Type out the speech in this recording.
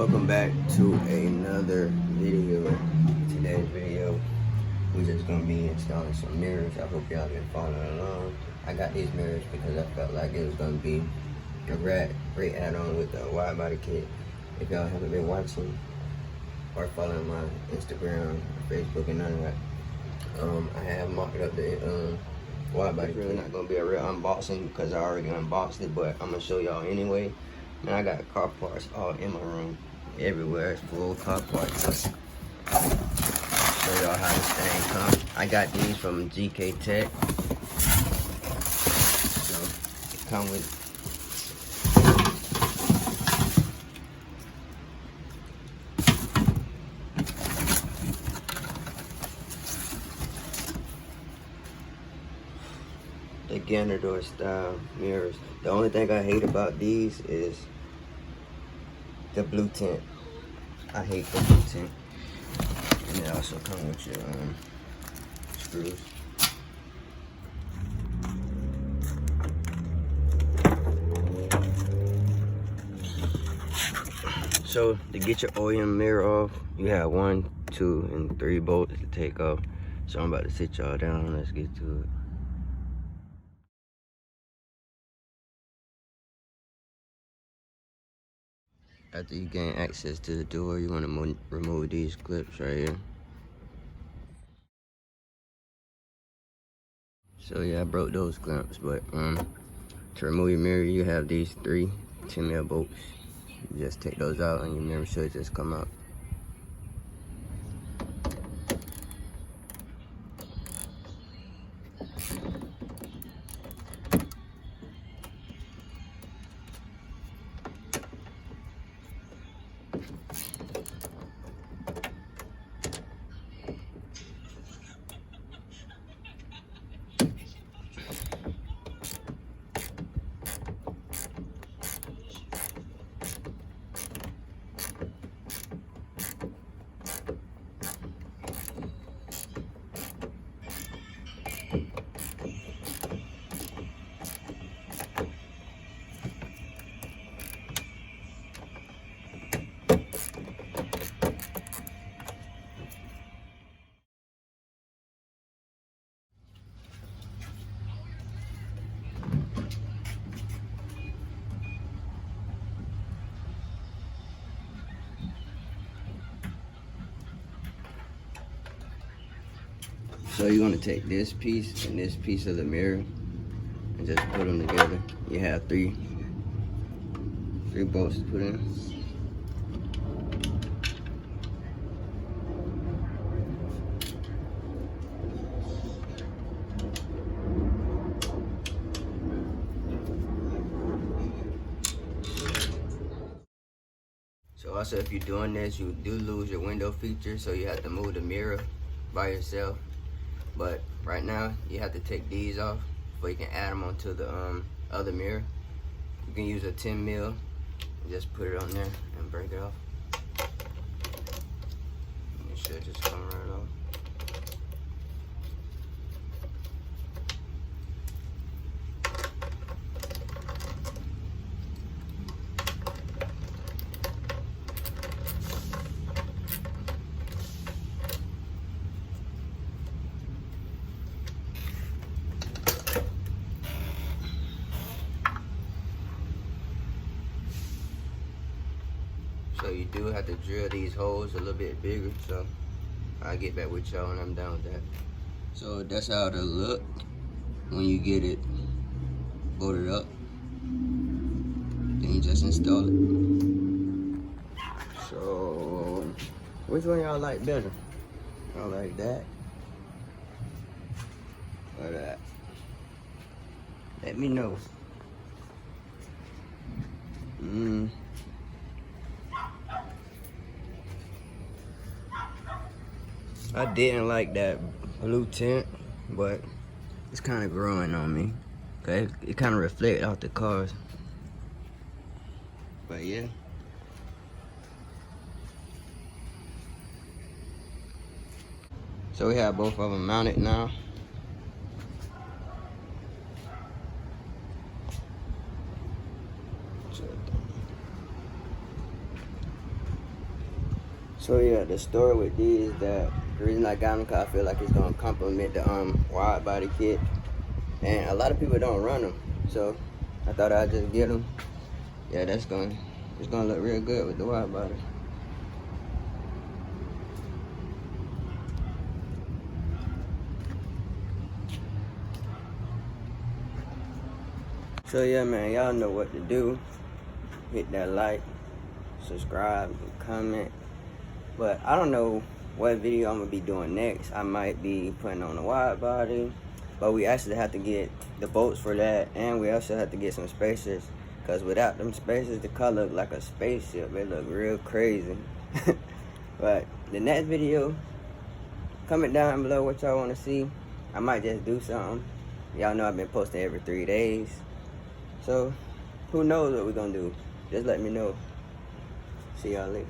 Welcome back to another video. Today's video, we're just gonna be installing some mirrors. I hope y'all been following along. I got these mirrors because I felt like it was gonna be a great add-on with the wide body kit. If y'all haven't been watching or following my Instagram, Facebook, and none of that, I have mocked up the wide body. It's really not gonna be a real unboxing because I already unboxed it, but I'm gonna show y'all anyway. Man, I got car parts all in my room. Everywhere, it's full car parts. Show y'all how this thing comes. I got these from GKTech. So, it come with the Ganador style mirrors. The only thing I hate about these is the blue tint. I hate the blue tint. And they also come with your screws. So to get your OEM mirror off, you have 1, 2, and 3 bolts to take off. So I'm about to sit y'all down. Let's get to it. After you gain access to the door, you want to remove these clips right here. So yeah, I broke those clamps, but to remove your mirror, you have these 3 10mm bolts. You just take those out and your mirror should just come out. So you're gonna take this piece and this piece of the mirror and just put them together. You have three bolts to put in. So also, if you're doing this, you do lose your window feature, so you have to move the mirror by yourself. But right now, you have to take these off before you can add them onto the other mirror. You can use a 10mm, just put it on there and break it off. And it should just come right off. So you do have to drill these holes a little bit bigger, so I'll get back with y'all when I'm done with that. So that's how it'll look when you get it bolted up. Then you just install it. So which one y'all like better? Y'all like that or that? Let me know. I didn't like that blue tint, but it's kind of growing on me. Okay, it kind of reflects off the cars. But yeah. So we have both of them mounted now. So yeah, the story with these, that the reason I got them, cause I feel like it's gonna complement the wide body kit, and a lot of people don't run them, so I thought I'd just get them. Yeah, it's gonna look real good with the wide body. So yeah, man, y'all know what to do. Hit that like, subscribe, and comment. But I don't know what video I'm gonna be doing next. I might be putting on a wide body, but we actually have to get the bolts for that, and we also have to get some spacers, because without them spacers, the car look like a spaceship. It look real crazy. But the next video, comment down below what y'all want to see. I might just do something. Y'all know I've been posting every 3 days, so who knows what we're gonna do. Just let me know. See y'all later.